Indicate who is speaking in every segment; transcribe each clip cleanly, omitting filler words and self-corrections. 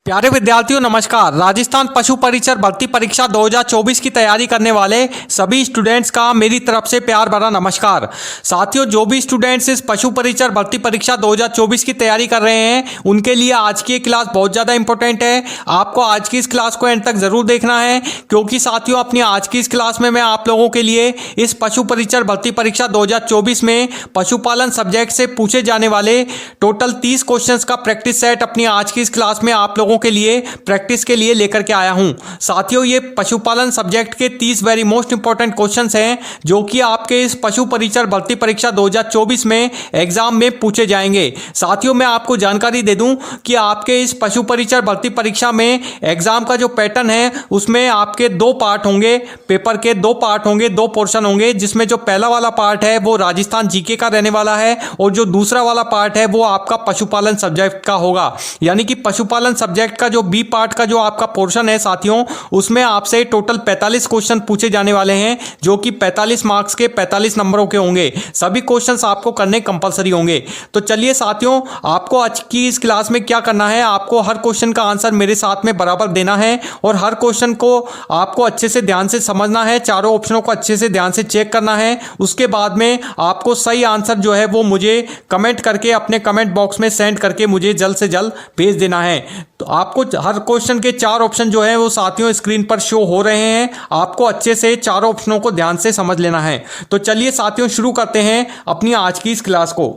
Speaker 1: प्यारे विद्यार्थियों नमस्कार। राजस्थान पशु परिचर भर्ती परीक्षा 2024 की तैयारी करने वाले सभी स्टूडेंट्स का मेरी तरफ से प्यार भरा नमस्कार। साथियों, जो भी स्टूडेंट्स इस पशु परिचर भर्ती परीक्षा 2024 की तैयारी कर रहे हैं उनके लिए आज की क्लास बहुत ज़्यादा इंपॉर्टेंट है। आपको आज की इस क्लास को एंड तक ज़रूर देखना है, क्योंकि साथियों अपनी आज की इस क्लास में मैं आप लोगों के लिए इस पशु परिचर भर्ती परीक्षा 2024 में पशुपालन सब्जेक्ट से पूछे जाने वाले टोटल 30 क्वेश्चंस का प्रैक्टिस सेट अपनी आज की इस क्लास में आप लोगों के लिए प्रैक्टिस के लिए लेकर के आया हूं। साथियों, ये पशुपालन सब्जेक्ट के 30 वेरी मोस्ट इंपॉर्टेंट क्वेश्चंस हैं जो कि आपके इस पशु परिचर भर्ती परीक्षा 2024 में एग्जाम में पूछे जाएंगे। साथियों, मैं आपको जानकारी दे दूं कि आपके इस पशु परिचर भर्ती परीक्षा में एग्जाम का जो पैटर्न है उसमें आपके 2 पार्ट होंगे। पेपर के 2 पार्ट होंगे, 2 पोर्शन होंगे, जिसमें जो पहला वाला पार्ट है वो राजस्थान जीके का रहने वाला है और जो दूसरा वाला पार्ट है वो आपका पशुपालन सब्जेक्ट का होगा। यानी कि पशुपालन सब्जेक्ट का जो बी पार्ट का जो आपका पोर्शन है साथियों, उसमें आपसे टोटल 45 क्वेश्चन पूछे जाने वाले हैं, जो कि 45 मार्क्स के 45 नंबरों के होंगे। सभी क्वेश्चंस आपको करने कंपलसरी होंगे। तो चलिए साथियों, आपको आज की इस क्लास में क्या करना है, आपको हर क्वेश्चन का आंसर मेरे साथ में बराबर देना है और हर क्वेश्चन को आपको अच्छे से ध्यान से समझना है, चारों ऑप्शनों को अच्छे से ध्यान से चेक करना है। उसके बाद में आपको सही आंसर जो है वो मुझे कमेंट करके अपने कमेंट बॉक्स में सेंड करके मुझे जल्द से जल्द भेज देना है। तो आपको हर क्वेश्चन के 4 ऑप्शन जो है वो साथियों स्क्रीन पर शो हो रहे हैं, आपको अच्छे से चारों ऑप्शनों को ध्यान से समझ लेना है। तो चलिए साथियों, शुरू करते हैं अपनी आज की इस क्लास को।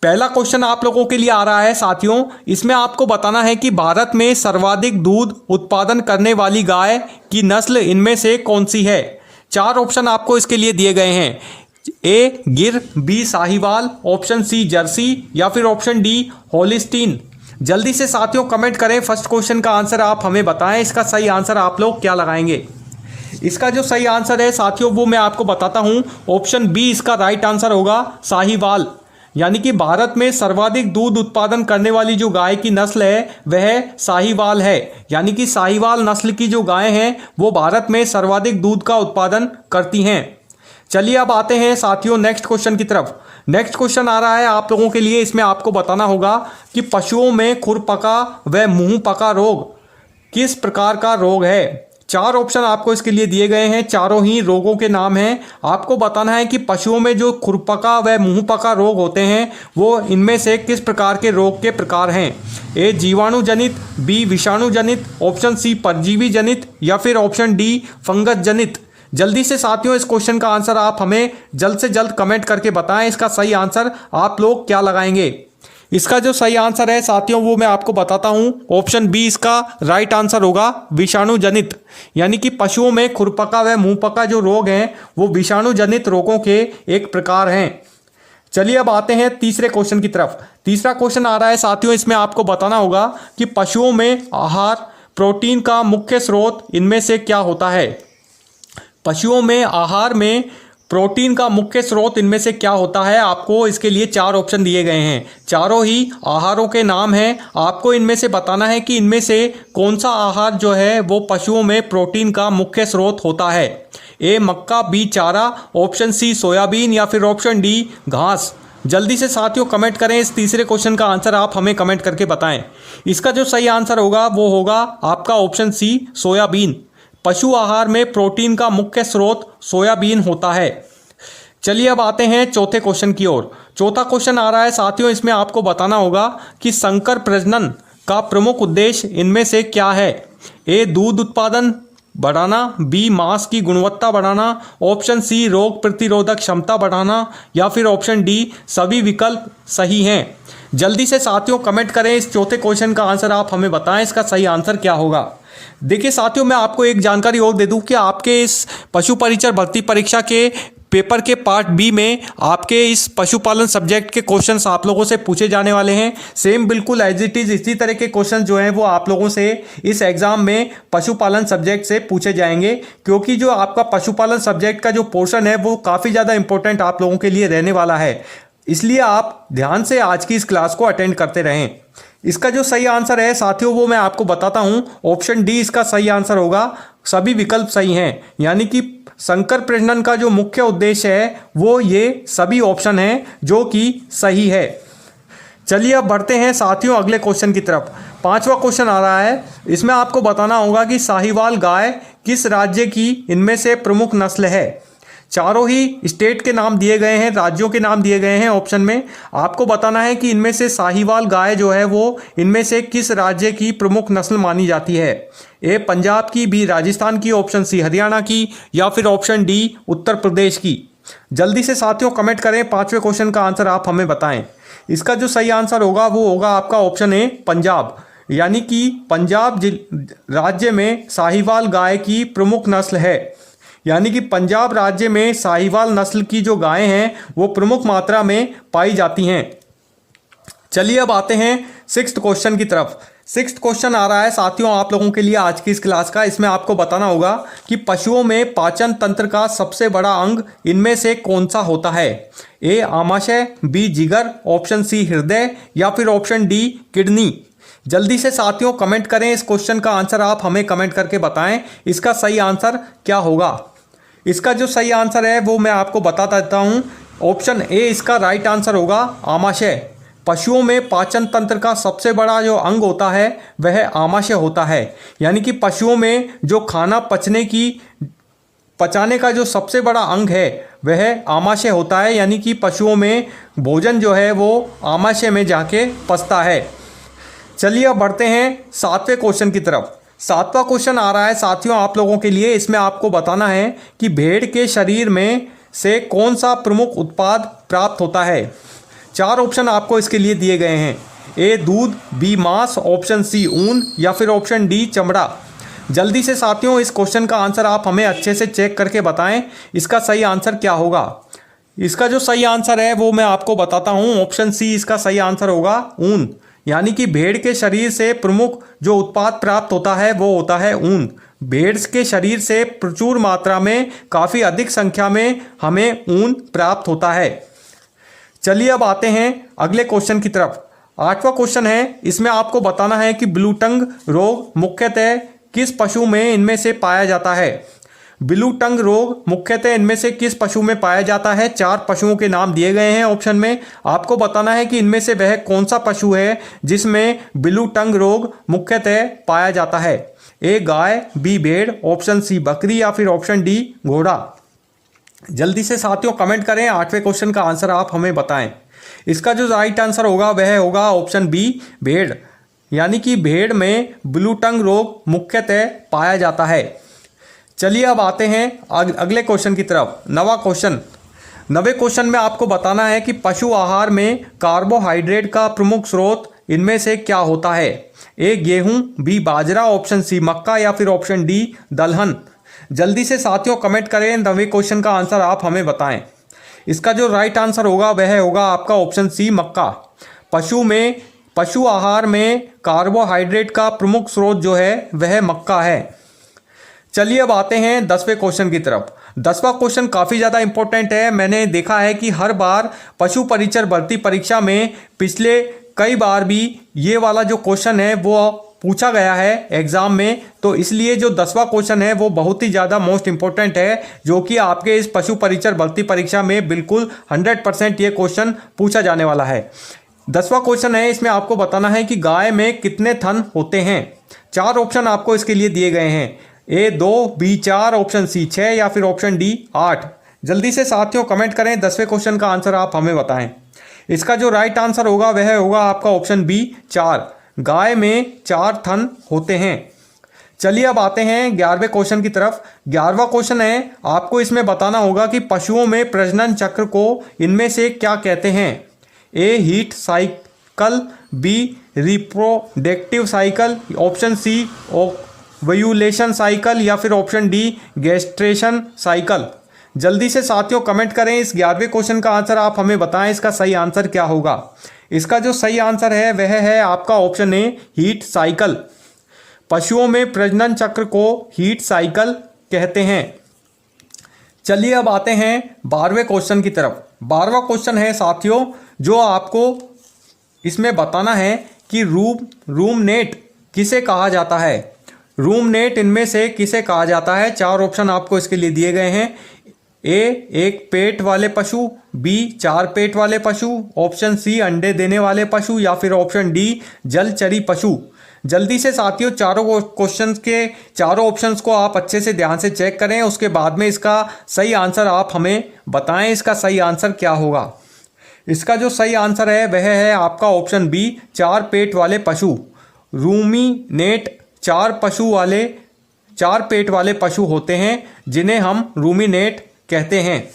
Speaker 1: पहला क्वेश्चन आप लोगों के लिए आ रहा है साथियों, इसमें आपको बताना है कि भारत में सर्वाधिक दूध उत्पादन करने वाली गाय की नस्ल इनमें से कौन सी है। 4 ऑप्शन आपको इसके लिए दिए गए हैं। A Gir, B Sahiwal, option C Jersey या फिर ऑप्शन डी होलिस्टीन। जल्दी से साथियों कमेंट करें, फर्स्ट क्वेश्चन का आंसर आप हमें बताएं, इसका सही आंसर आप लोग क्या लगाएंगे। इसका जो सही आंसर है साथियों वो मैं आपको बताता हूं, ऑप्शन बी इसका राइट आंसर होगा, साहिवाल। यानी कि भारत में सर्वाधिक दूध उत्पादन करने वाली जो गाय की नस्ल है वह साहिवाल है। यानी कि साहिवाल नस्ल की जो गाय हैं वो भारत में सर्वाधिक दूध का उत्पादन करती हैं। चलिए अब आते हैं साथियों नेक्स्ट क्वेश्चन की तरफ। नेक्स्ट क्वेश्चन आ रहा है आप लोगों के लिए, इसमें आपको बताना होगा कि पशुओं में खुरपका व मुंह पका रोग किस प्रकार का रोग है। 4 ऑप्शन आपको इसके लिए दिए गए हैं, चारों ही रोगों के नाम हैं। आपको बताना है कि पशुओं में जो खुरपका व मुंह पका रोग होते हैं वो इनमें से किस प्रकार के रोग के प्रकार हैं। ए जीवाणु जनित, बी विषाणु जनित, ऑप्शन सी परजीवी जनित या फिर ऑप्शन डी फंगस जनित। जल्दी से साथियों इस क्वेश्चन का आंसर आप हमें जल्द से जल्द कमेंट करके बताएं, इसका सही आंसर आप लोग क्या लगाएंगे। इसका जो सही आंसर है साथियों वो मैं आपको बताता हूं, ऑप्शन बी इसका राइट आंसर होगा, विषाणु जनित। यानी कि पशुओं में खुरपका व मुंहपका जो रोग हैं वो विषाणु जनित रोगों के एक प्रकार हैं। चलिए अब आते हैं तीसरे क्वेश्चन की तरफ। तीसरा क्वेश्चन आ रहा है साथियों, इसमें आपको बताना होगा कि पशुओं में आहार प्रोटीन का मुख्य स्रोत इनमें से क्या होता है। पशुओं में आहार में प्रोटीन का मुख्य स्रोत इनमें से क्या होता है। आपको इसके लिए 4 ऑप्शन दिए गए हैं, चारों ही आहारों के नाम हैं। आपको इनमें से बताना है कि इनमें से कौन सा आहार जो है वो पशुओं में प्रोटीन का मुख्य स्रोत होता है। ए मक्का, बी चारा, ऑप्शन सी सोयाबीन या फिर ऑप्शन डी घास। जल्दी से साथियों कमेंट करें, इस तीसरे क्वेश्चन का आंसर आप हमें कमेंट करके बताएं। इसका जो सही आंसर होगा वो होगा आपका ऑप्शन सी सोयाबीन। पशु आहार में प्रोटीन का मुख्य स्रोत सोयाबीन होता है। चलिए अब आते हैं चौथे क्वेश्चन की ओर। चौथा क्वेश्चन आ रहा है साथियों, इसमें आपको बताना होगा कि संकर प्रजनन का प्रमुख उद्देश्य इनमें से क्या है। ए दूध उत्पादन बढ़ाना, बी मांस की गुणवत्ता बढ़ाना, ऑप्शन सी रोग प्रतिरोधक क्षमता बढ़ाना या फिर ऑप्शन डी सभी विकल्प सही हैं। जल्दी से साथियों कमेंट करें, इस चौथे क्वेश्चन का आंसर आप हमें बताएं, इसका सही आंसर क्या होगा। देखिए साथियों, मैं आपको एक जानकारी और दे दूं कि आपके इस पशु परिचर भर्ती परीक्षा के पेपर के पार्ट बी में आपके इस पशुपालन सब्जेक्ट के क्वेश्चंस आप लोगों से पूछे जाने वाले हैं। सेम बिल्कुल एज इट इज इसी तरह के क्वेश्चन जो हैं वो आप लोगों से इस एग्जाम में पशुपालन सब्जेक्ट से पूछे जाएंगे, क्योंकि जो आपका पशुपालन सब्जेक्ट का जो पोर्शन है वो काफ़ी ज़्यादा इंपॉर्टेंट आप लोगों के लिए रहने वाला है। इसलिए आप ध्यान से आज की इस क्लास को अटेंड करते रहें। इसका जो सही आंसर है साथियों वो मैं आपको बताता हूं, ऑप्शन डी इसका सही आंसर होगा, सभी विकल्प सही हैं। यानी कि संकर प्रजनन का जो मुख्य उद्देश्य है वो ये सभी ऑप्शन हैं जो कि सही है। चलिए अब बढ़ते हैं साथियों अगले क्वेश्चन की तरफ। पांचवा क्वेश्चन आ रहा है, इसमें आपको बताना होगा कि साहीवाल गाय किस राज्य की इनमें से प्रमुख नस्ल है। चारों ही स्टेट के नाम दिए गए हैं, राज्यों के नाम दिए गए हैं ऑप्शन में। आपको बताना है कि इनमें से साहीवाल गाय जो है वो इनमें से किस राज्य की प्रमुख नस्ल मानी जाती है। ए पंजाब की, बी राजस्थान की, ऑप्शन सी हरियाणा की, या फिर ऑप्शन डी उत्तर प्रदेश की। जल्दी से साथियों कमेंट करें, पांचवें क्वेश्चन का आंसर आप हमें बताएं। इसका जो सही आंसर होगा वो होगा आपका ऑप्शन ए पंजाब, यानी कि पंजाब राज्य में साहीवाल गाय की प्रमुख नस्ल है। यानी कि पंजाब राज्य में साहीवाल नस्ल की जो गायें हैं वो प्रमुख मात्रा में पाई जाती हैं। चलिए अब आते हैं सिक्स्थ क्वेश्चन की तरफ। सिक्स्थ क्वेश्चन आ रहा है साथियों आप लोगों के लिए आज की इस क्लास का। इसमें आपको बताना होगा कि पशुओं में पाचन तंत्र का सबसे बड़ा अंग इनमें से कौन सा होता है। ए आमाशय, बी जिगर, ऑप्शन सी हृदय, या फिर ऑप्शन डी किडनी। जल्दी से साथियों कमेंट करें, इस क्वेश्चन का आंसर आप हमें कमेंट करके बताएं इसका सही आंसर क्या होगा। इसका जो सही आंसर है वो मैं आपको बता देता हूं। ऑप्शन ए इसका राइट आंसर होगा आमाशय। पशुओं में पाचन तंत्र का सबसे बड़ा जो अंग होता है वह आमाशय होता है। यानी कि पशुओं में जो खाना पचाने का जो सबसे बड़ा अंग है वह आमाशय होता है। यानी कि पशुओं में भोजन जो है वो आमाशय में जाके पचता है। चलिए अब बढ़ते हैं सातवें क्वेश्चन की तरफ। सातवां क्वेश्चन आ रहा है साथियों आप लोगों के लिए। इसमें आपको बताना है कि भेड़ के शरीर में से कौन सा प्रमुख उत्पाद प्राप्त होता है। चार ऑप्शन आपको इसके लिए दिए गए हैं। ए दूध, बी मांस, ऑप्शन सी ऊन, या फिर ऑप्शन डी चमड़ा। जल्दी से साथियों इस क्वेश्चन का आंसर आप हमें अच्छे से चेक करके बताएं इसका सही आंसर क्या होगा। इसका जो सही आंसर है वो मैं आपको बताता हूं। ऑप्शन सी इसका सही आंसर होगा ऊन। यानी कि भेड़ के शरीर से प्रमुख जो उत्पाद प्राप्त होता है वो होता है ऊन। भेड़ के शरीर से प्रचुर मात्रा में काफ़ी अधिक संख्या में हमें ऊन प्राप्त होता है। चलिए अब आते हैं अगले क्वेश्चन की तरफ। आठवां क्वेश्चन है, इसमें आपको बताना है कि ब्लू टंग रोग मुख्यतः किस पशु में इनमें से पाया जाता है। ब्लू टंग रोग मुख्यतः इनमें से किस पशु में पाया जाता है। चार पशुओं के नाम दिए गए हैं ऑप्शन में। आपको बताना है कि इनमें से वह कौन सा पशु है जिसमें ब्लू टंग रोग मुख्यतः पाया जाता है। ए गाय, बी भेड़, ऑप्शन सी बकरी, या फिर ऑप्शन डी घोड़ा। जल्दी से साथियों कमेंट करें, आठवें क्वेश्चन का आंसर आप हमें बताएं। इसका जो राइट आंसर होगा वह होगा ऑप्शन बी भेड़। यानी कि भेड़ में ब्लू टंग रोग मुख्यतः पाया जाता है। चलिए अब आते हैं अगले क्वेश्चन की तरफ। नवे क्वेश्चन में आपको बताना है कि पशु आहार में कार्बोहाइड्रेट का प्रमुख स्रोत इनमें से क्या होता है। ए गेहूं, बी बाजरा, ऑप्शन सी मक्का, या फिर ऑप्शन डी दलहन। जल्दी से साथियों कमेंट करें, नवे क्वेश्चन का आंसर आप हमें बताएं। इसका जो राइट आंसर होगा वह होगा आपका ऑप्शन सी मक्का। पशु आहार में कार्बोहाइड्रेट का प्रमुख स्रोत जो है वह मक्का है। चलिए अब आते हैं 10वें क्वेश्चन की तरफ। 10वां क्वेश्चन काफ़ी ज़्यादा इंपॉर्टेंट है। मैंने देखा है कि हर बार पशु परिचर भर्ती परीक्षा में पिछले कई बार भी ये वाला जो क्वेश्चन है वो पूछा गया है एग्जाम में। तो इसलिए जो 10वां क्वेश्चन है वो बहुत ही ज़्यादा मोस्ट इंपॉर्टेंट है, जो कि आपके इस पशु परिचर भर्ती परीक्षा में बिल्कुल 100% ये क्वेश्चन पूछा जाने वाला है। 10वां क्वेश्चन है, इसमें आपको बताना है कि गाय में कितने थन होते हैं। चार ऑप्शन आपको इसके लिए दिए गए हैं। ए 2, बी 4, ऑप्शन सी 6, या फिर ऑप्शन डी 8। जल्दी से साथियों कमेंट करें, 10वें क्वेश्चन का आंसर आप हमें बताएं। इसका जो राइट आंसर होगा वह होगा आपका ऑप्शन बी 4। गाय में 4 थन होते हैं। चलिए अब आते हैं 11वें क्वेश्चन की तरफ। 11वां क्वेश्चन है, आपको इसमें बताना होगा कि पशुओं में प्रजनन चक्र को इनमें से क्या कहते हैं। A heat cycle, B reproductive cycle, option C ovulation cycle, या फिर ऑप्शन डी गैस्ट्रेशन साइकिल। जल्दी से साथियों कमेंट करें, इस 11वें क्वेश्चन का आंसर आप हमें बताएं इसका सही आंसर क्या होगा। इसका जो सही आंसर है वह है आपका ऑप्शन ए हीट साइकिल। पशुओं में प्रजनन चक्र को हीट साइकिल कहते हैं। चलिए अब आते हैं 12वें क्वेश्चन की तरफ। 12वां क्वेश्चन है साथियों, जो आपको इसमें बताना है कि रूमनेट किसे कहा जाता है। रूमनेट इनमें से किसे कहा जाता है। चार ऑप्शन आपको इसके लिए दिए गए हैं। ए एक पेट वाले पशु, बी चार पेट वाले पशु, ऑप्शन सी अंडे देने वाले पशु या फिर ऑप्शन डी जलचरी पशु। जल्दी से साथियों चारों ऑप्शंस को आप अच्छे से ध्यान से चेक करें, उसके बाद में इसका सही आंसर आप हमें बताएं इसका सही आंसर क्या होगा। इसका जो सही आंसर है वह है आपका ऑप्शन बी चार पेट वाले पशु। रूमिनेट चार पेट वाले पशु होते हैं जिन्हें हम रूमिनेट कहते हैं।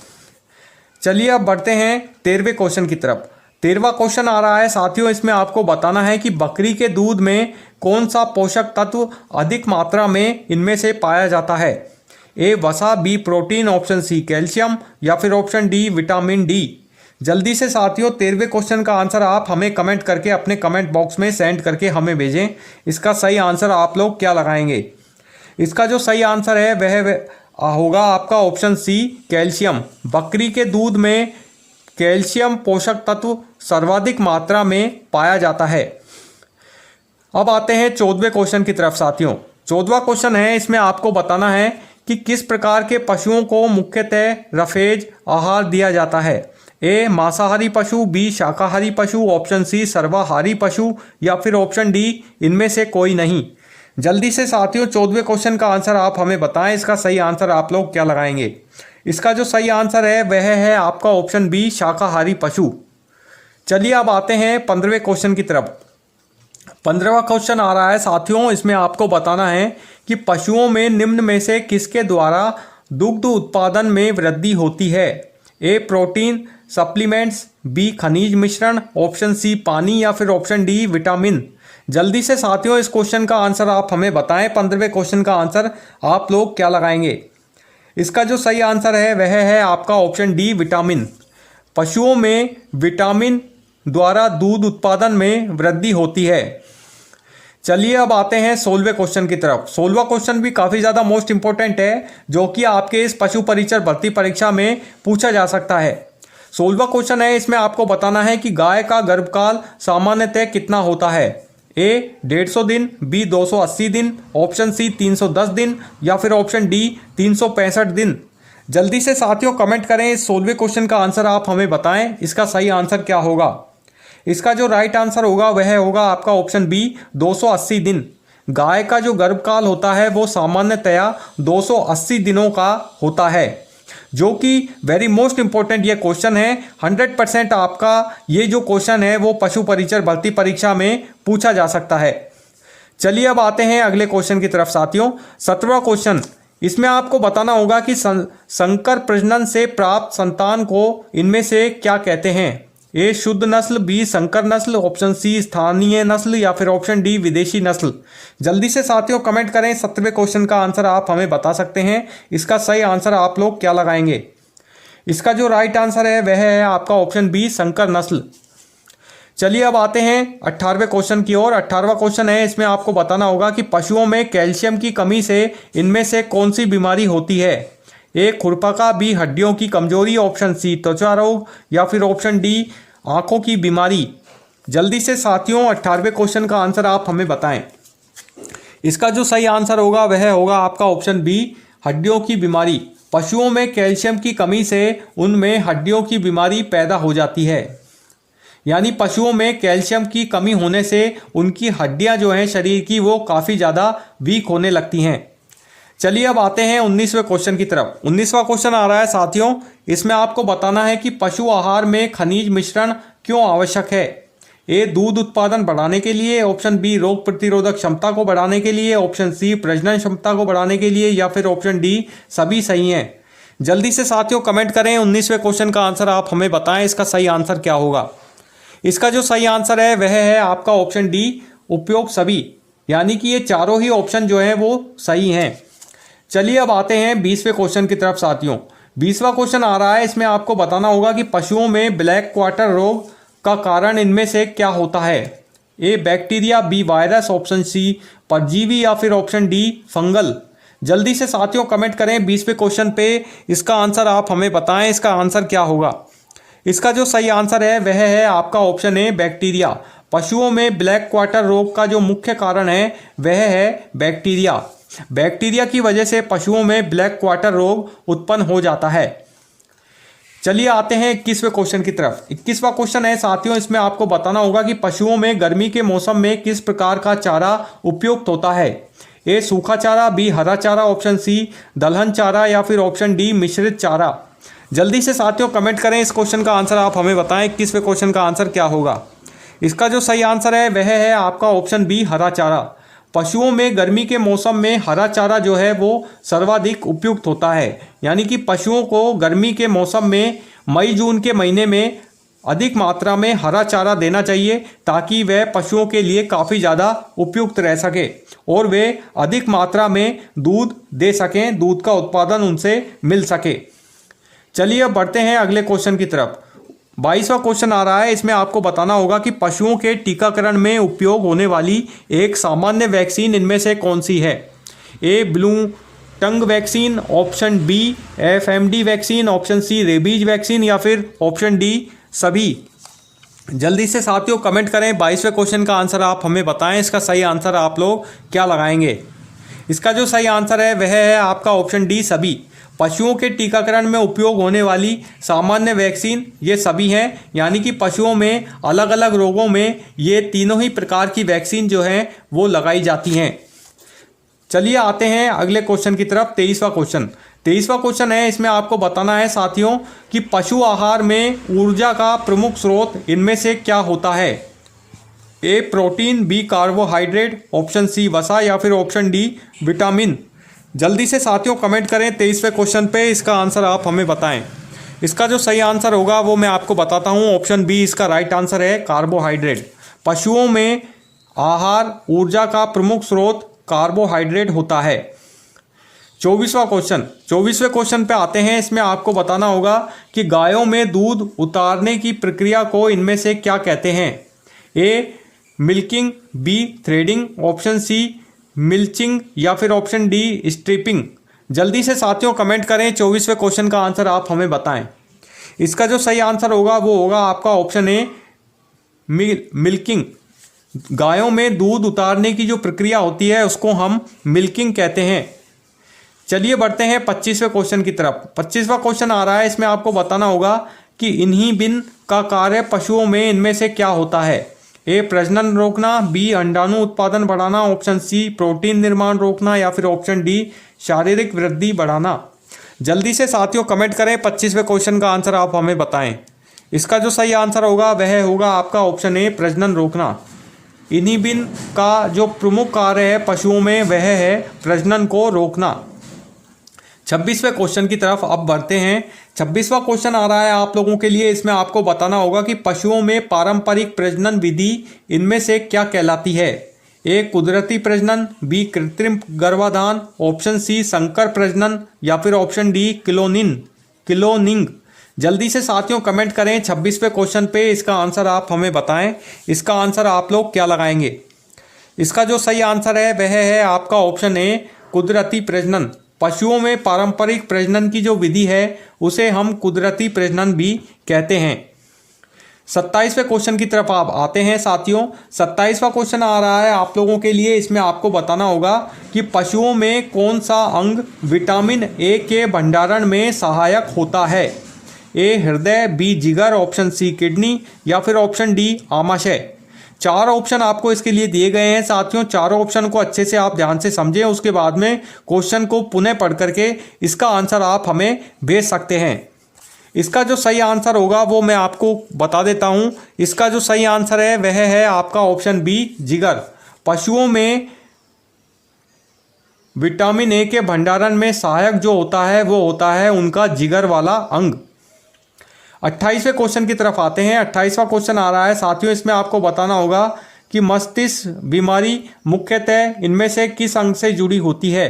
Speaker 1: चलिए अब बढ़ते हैं 13वें क्वेश्चन की तरफ। 13वां क्वेश्चन आ रहा है साथियों, इसमें आपको बताना है कि बकरी के दूध में कौन सा पोषक तत्व अधिक मात्रा में इनमें से पाया जाता है। ए वसा, B protein, option C calcium या फिर ऑप्शन डी विटामिन डी। जल्दी से साथियों 13वें क्वेश्चन का आंसर आप हमें कमेंट करके अपने कमेंट बॉक्स में सेंड करके हमें भेजें। इसका सही आंसर आप लोग क्या लगाएंगे। इसका जो सही आंसर है वह होगा आपका ऑप्शन सी कैल्शियम। बकरी के दूध में कैल्शियम पोषक तत्व सर्वाधिक मात्रा में पाया जाता है। अब आते हैं 14वें क्वेश्चन की तरफ साथियों। 14वां क्वेश्चन है, इसमें आपको बताना है कि किस प्रकार के पशुओं को मुख्यतः रफेज आहार दिया जाता है। ए मांसाहारी पशु, बी शाकाहारी पशु, ऑप्शन सी सर्वाहारी पशु या फिर ऑप्शन डी इनमें से कोई नहीं। जल्दी से साथियों 14वें क्वेश्चन का आंसर आप हमें बताएं, इसका सही आंसर आप लोग क्या लगाएंगे। इसका जो सही आंसर है वह है आपका ऑप्शन बी शाकाहारी पशु। चलिए अब आते हैं 15वें क्वेश्चन की तरफ। 15वां क्वेश्चन आ रहा है साथियों, इसमें आपको बताना है कि पशुओं में निम्न में से किसके द्वारा दुग्ध उत्पादन में वृद्धि होती है। ए प्रोटीन सप्लीमेंट्स, बी खनिज मिश्रण, ऑप्शन सी पानी या फिर ऑप्शन डी विटामिन। जल्दी से साथियों इस क्वेश्चन का आंसर आप हमें बताएं। 15वें क्वेश्चन का आंसर आप लोग क्या लगाएंगे। इसका जो सही आंसर है वह है आपका ऑप्शन डी विटामिन। पशुओं में विटामिन द्वारा दूध उत्पादन में वृद्धि होती है। चलिए अब आते हैं 16वें क्वेश्चन की तरफ। 16वां क्वेश्चन भी काफ़ी ज़्यादा मोस्ट इंपॉर्टेंट है, जो कि आपके इस पशु परिचर भर्ती परीक्षा में पूछा जा सकता है। 16वां क्वेश्चन है, इसमें आपको बताना है कि गाय का गर्भकाल सामान्यतः कितना होता है। ए 150 दिन, बी 280 दिन, ऑप्शन सी 310 दिन या फिर ऑप्शन डी 365 दिन। जल्दी से साथियों कमेंट करें, इस 16वें क्वेश्चन का आंसर आप हमें बताएं, इसका सही आंसर क्या होगा। इसका जो राइट आंसर होगा वह होगा आपका ऑप्शन बी 280 दिन। गाय का जो गर्भकाल होता है वो सामान्यतया 280 दिनों का होता है, जो कि वेरी मोस्ट इंपॉर्टेंट ये क्वेश्चन है। 100% आपका ये जो क्वेश्चन है वो पशु परिचर भर्ती परीक्षा में पूछा जा सकता है। चलिए अब आते हैं अगले क्वेश्चन की तरफ साथियों। 17वां क्वेश्चन, इसमें आपको बताना होगा कि संकर प्रजनन से प्राप्त संतान को इनमें से क्या कहते हैं। ए शुद्ध नस्ल, बी संकर नस्ल, ऑप्शन सी स्थानीय नस्ल या फिर ऑप्शन डी विदेशी नस्ल। जल्दी से साथियों कमेंट करें, 17वें क्वेश्चन का आंसर आप हमें बता सकते हैं। इसका सही आंसर आप लोग क्या लगाएंगे। इसका जो राइट आंसर है वह है आपका ऑप्शन बी संकर नस्ल। चलिए अब आते हैं 18वें क्वेश्चन की ओर। 18वां क्वेश्चन है, इसमें आपको बताना होगा कि पशुओं में कैल्शियम की कमी से इनमें से कौन सी बीमारी होती है। ए खुरपका, बी हड्डियों की कमजोरी, ऑप्शन सी त्वचा रोग या फिर ऑप्शन डी आंखों की बीमारी। जल्दी से साथियों 18वें क्वेश्चन का आंसर आप हमें बताएं। इसका जो सही आंसर होगा वह होगा आपका ऑप्शन बी हड्डियों की बीमारी। पशुओं में कैल्शियम की कमी से उनमें हड्डियों की बीमारी पैदा हो जाती है, यानी पशुओं में कैल्शियम की कमी होने से उनकी हड्डियां जो हैं शरीर की वो काफ़ी ज़्यादा वीक होने लगती हैं। चलिए अब आते हैं 19वें क्वेश्चन की तरफ। 19वां क्वेश्चन आ रहा है साथियों, इसमें आपको बताना है कि पशु आहार में खनिज मिश्रण क्यों आवश्यक है। ए दूध उत्पादन बढ़ाने के लिए, ऑप्शन बी रोग प्रतिरोधक क्षमता को बढ़ाने के लिए, ऑप्शन सी प्रजनन क्षमता को बढ़ाने के लिए या फिर ऑप्शन डी सभी सही हैं। जल्दी से साथियों कमेंट करें, 19वें क्वेश्चन का आंसर आप हमें बताएं, इसका सही आंसर क्या होगा। इसका जो सही आंसर है वह है आपका ऑप्शन डी उपयोग सभी, यानी कि ये चारों ही ऑप्शन जो हैं वो सही हैं। चलिए अब आते हैं 20वें क्वेश्चन की तरफ साथियों। 20वां क्वेश्चन आ रहा है, इसमें आपको बताना होगा कि पशुओं में ब्लैक क्वार्टर रोग का कारण इनमें से क्या होता है। A bacteria, B virus, option C परजीवी या फिर ऑप्शन डी फंगल। जल्दी से साथियों कमेंट करें 20वें क्वेश्चन पे, इसका आंसर आप हमें बताएं, इसका आंसर क्या होगा। इसका जो सही आंसर है वह है आपका ऑप्शन ए बैक्टीरिया। पशुओं में ब्लैक क्वार्टर रोग का जो मुख्य कारण है वह है बैक्टीरिया। बैक्टीरिया की वजह से पशुओं में ब्लैक क्वार्टर रोग उत्पन्न हो जाता है। चलिए आते हैं 21वें क्वेश्चन की तरफ। 21वां क्वेश्चन है साथियों, इसमें आपको बताना होगा कि पशुओं में गर्मी के मौसम में किस प्रकार का चारा उपयुक्त होता है। ए सूखा चारा, बी हरा चारा, ऑप्शन सी दलहन चारा या फिर ऑप्शन डी मिश्रित चारा। जल्दी से साथियों कमेंट करें, इस क्वेश्चन का आंसर आप हमें बताएं 21वें क्वेश्चन का आंसर क्या होगा। इसका जो सही आंसर है वह है आपका ऑप्शन बी हरा चारा। पशुओं में गर्मी के मौसम में हरा चारा जो है वो सर्वाधिक उपयुक्त होता है, यानी कि पशुओं को गर्मी के मौसम में मई जून के महीने में अधिक मात्रा में हरा चारा देना चाहिए ताकि वह पशुओं के लिए काफ़ी ज़्यादा उपयुक्त रह सके और वे अधिक मात्रा में दूध दे सकें, दूध का उत्पादन उनसे मिल सके। चलिए अब बढ़ते हैं अगले क्वेश्चन की तरफ। 22वां क्वेश्चन आ रहा है, इसमें आपको बताना होगा कि पशुओं के टीकाकरण में उपयोग होने वाली एक सामान्य वैक्सीन इनमें से कौन सी है। A blue tongue vaccine, option B FMD vaccine, option C rabies vaccine या फिर ऑप्शन डी सभी। जल्दी से साथियों कमेंट करें, 22वें क्वेश्चन का आंसर आप हमें बताएं, इसका सही आंसर आप लोग क्या लगाएंगे। इसका जो सही आंसर है वह है आपका ऑप्शन डी सभी। पशुओं के टीकाकरण में उपयोग होने वाली सामान्य वैक्सीन ये सभी हैं, यानी कि पशुओं में अलग अलग रोगों में ये तीनों ही प्रकार की वैक्सीन जो हैं वो लगाई जाती हैं। चलिए आते हैं अगले क्वेश्चन की तरफ। 23वां क्वेश्चन। 23वां क्वेश्चन है, इसमें आपको बताना है साथियों कि पशु आहार में ऊर्जा का प्रमुख स्रोत इनमें से क्या होता है। A protein, B carbohydrate, option C वसा या फिर ऑप्शन डी विटामिन। जल्दी से साथियों कमेंट करें 23वें क्वेश्चन पे, इसका आंसर आप हमें बताएं। इसका जो सही आंसर होगा वो मैं आपको बताता हूं, ऑप्शन बी इसका राइट आंसर है कार्बोहाइड्रेट। पशुओं में आहार ऊर्जा का प्रमुख स्रोत कार्बोहाइड्रेट होता है। 24वां क्वेश्चन। 24वें क्वेश्चन पे आते हैं, इसमें आपको बताना होगा कि गायों में दूध उतारने की प्रक्रिया को इनमें से क्या कहते हैं। A milking, B threading, option C mulching या फिर ऑप्शन डी स्ट्रिपिंग। जल्दी से साथियों कमेंट करें, 24वें क्वेश्चन का आंसर आप हमें बताएं। इसका जो सही आंसर होगा वो होगा आपका ऑप्शन ए मिल्किंग। गायों में दूध उतारने की जो प्रक्रिया होती है उसको हम मिल्किंग कहते हैं। चलिए बढ़ते हैं 25वें क्वेश्चन की तरफ। 25वां क्वेश्चन आ रहा है, इसमें आपको बताना होगा कि इन्हीबिन का कार्य पशुओं में इनमें से क्या होता है। ए प्रजनन रोकना, बी अंडाणु उत्पादन बढ़ाना, ऑप्शन सी प्रोटीन निर्माण रोकना या फिर ऑप्शन डी शारीरिक वृद्धि बढ़ाना। जल्दी से साथियों कमेंट करें, 25वें क्वेश्चन का आंसर आप हमें बताएं। इसका जो सही आंसर होगा वह होगा आपका ऑप्शन ए प्रजनन रोकना। इन्हीबिन का जो प्रमुख कार्य है पशुओं में वह है प्रजनन को रोकना। 26वें क्वेश्चन की तरफ अब बढ़ते हैं। 26वां क्वेश्चन आ रहा है आप लोगों के लिए, इसमें आपको बताना होगा कि पशुओं में पारंपरिक प्रजनन विधि इनमें से क्या कहलाती है। ए कुदरती प्रजनन, बी कृत्रिम गर्भाधान, ऑप्शन सी संकर प्रजनन या फिर ऑप्शन डी क्लोनिंग। जल्दी से साथियों कमेंट करें 26वें क्वेश्चन पे, इसका आंसर आप हमें बताएं। इसका आंसर आप लोग क्या लगाएंगे। इसका जो सही आंसर है वह है आपका ऑप्शन ए कुदरती प्रजनन। पशुओं में पारंपरिक प्रजनन की जो विधि है उसे हम कुदरती प्रजनन भी कहते हैं। 27वें क्वेश्चन की तरफ आप आते हैं साथियों। 27वां क्वेश्चन आ रहा है आप लोगों के लिए, इसमें आपको बताना होगा कि पशुओं में कौन सा अंग विटामिन ए के भंडारण में सहायक होता है। ए हृदय, बी जिगर, ऑप्शन सी किडनी या फिर ऑप्शन डी आमाशय। 4 ऑप्शन आपको इसके लिए दिए गए हैं साथियों। चारों ऑप्शन को अच्छे से आप ध्यान से समझें, उसके बाद में क्वेश्चन को पुनः पढ़ करके इसका आंसर आप हमें भेज सकते हैं। इसका जो सही आंसर होगा वो मैं आपको बता देता हूं। इसका जो सही आंसर है वह है आपका ऑप्शन बी जिगर। पशुओं में विटामिन ए के भंडारण में सहायक जो होता है वो होता है उनका जिगर वाला अंग। 28वें क्वेश्चन की तरफ आते हैं। 28वां क्वेश्चन आ रहा है साथियों, इसमें आपको बताना होगा कि मस्तिष्क बीमारी मुख्यतः इनमें से किस अंग से जुड़ी होती है।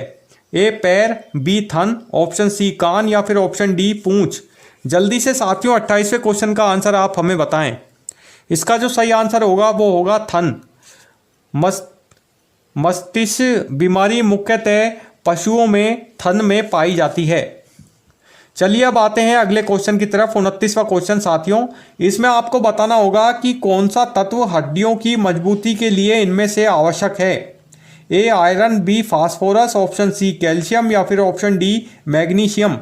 Speaker 1: ए पैर, बी थन, ऑप्शन सी कान या फिर ऑप्शन डी पूंछ। जल्दी से साथियों 28वें क्वेश्चन का आंसर आप हमें बताएं। इसका जो सही आंसर होगा वो होगा थन। मस्तिष्क बीमारी मुख्यतः पशुओं में थन में पाई जाती है। चलिए अब आते हैं अगले क्वेश्चन की तरफ। 29वां क्वेश्चन साथियों, इसमें आपको बताना होगा कि कौन सा तत्व हड्डियों की मजबूती के लिए इनमें से आवश्यक है। A iron, B phosphorus, option C calcium या फिर ऑप्शन डी मैग्नीशियम।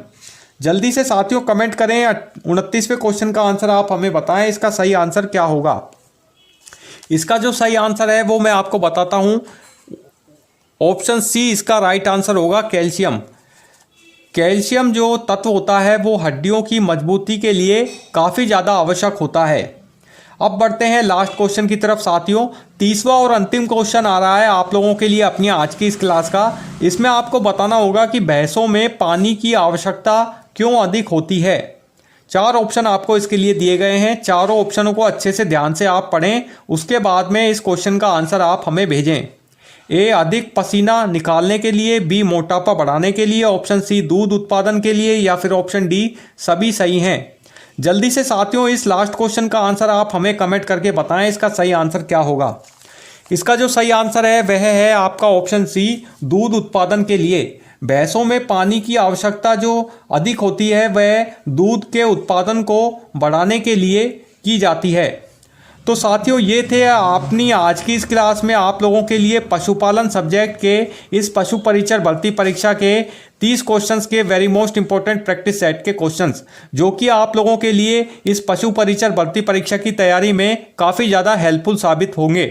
Speaker 1: जल्दी से साथियों कमेंट करें। 29वें क्वेश्चन का आंसर आप हमें बताएं, इसका सही आंसर क्या होगा। इसका जो सही आंसर है वो मैं आपको बताता हूं। ऑप्शन सी इसका राइट आंसर होगा, कैल्शियम। कैल्शियम जो तत्व होता है वो हड्डियों की मजबूती के लिए काफ़ी ज़्यादा आवश्यक होता है। अब बढ़ते हैं लास्ट क्वेश्चन की तरफ साथियों। 30वां और अंतिम क्वेश्चन आ रहा है आप लोगों के लिए अपनी आज की इस क्लास का। इसमें आपको बताना होगा कि भैंसों में पानी की आवश्यकता क्यों अधिक होती है। 4 ऑप्शन आपको इसके लिए दिए गए हैं। चारों ऑप्शनों को अच्छे से ध्यान से आप पढ़ें, उसके बाद में इस क्वेश्चन का आंसर आप हमें भेजें। ए अधिक पसीना निकालने के लिए, बी मोटापा बढ़ाने के लिए, ऑप्शन सी दूध उत्पादन के लिए, या फिर ऑप्शन डी सभी सही हैं। जल्दी से साथियों इस लास्ट क्वेश्चन का आंसर आप हमें कमेंट करके बताएं, इसका सही आंसर क्या होगा। इसका जो सही आंसर है वह है आपका ऑप्शन सी, दूध उत्पादन के लिए। भैंसों में पानी की आवश्यकता जो अधिक होती है वह दूध के उत्पादन को बढ़ाने के लिए की जाती है। तो साथियों ये थे अपनी आज की इस क्लास में आप लोगों के लिए पशुपालन सब्जेक्ट के इस पशु परिचर भर्ती परीक्षा के 30 क्वेश्चंस के very most important practice set के क्वेश्चंस, जो कि आप लोगों के लिए इस पशु परिचर भर्ती परीक्षा की तैयारी में काफ़ी ज़्यादा हेल्पफुल साबित होंगे।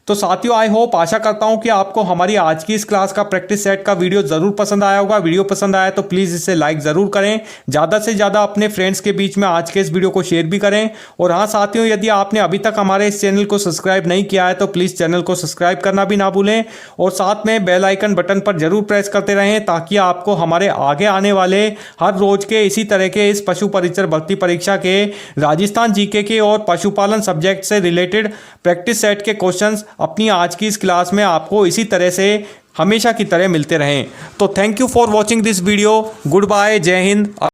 Speaker 1: तो साथियों आई होप, आशा करता हूं कि आपको हमारी आज की इस क्लास का प्रैक्टिस सेट का वीडियो जरूर पसंद आया होगा। वीडियो पसंद आया तो प्लीज़ इसे लाइक ज़रूर करें, ज़्यादा से ज़्यादा अपने फ्रेंड्स के बीच में आज के इस वीडियो को शेयर भी करें। और हाँ साथियों, यदि आपने अभी तक हमारे इस चैनल को सब्सक्राइब नहीं किया है तो प्लीज़ चैनल को सब्सक्राइब करना भी ना भूलें और साथ में बेल आइकन बटन पर जरूर प्रेस करते रहें, ताकि आपको हमारे आगे आने वाले हर रोज के इसी तरह के इस पशु परिचर भर्ती परीक्षा के राजस्थान जीके के और पशुपालन सब्जेक्ट से रिलेटेड प्रैक्टिस सेट के क्वेश्चंस अपनी आज की इस क्लास में आपको इसी तरह से हमेशा की तरह मिलते रहें। तो thank you for watching this video. Good bye, Jai Hind.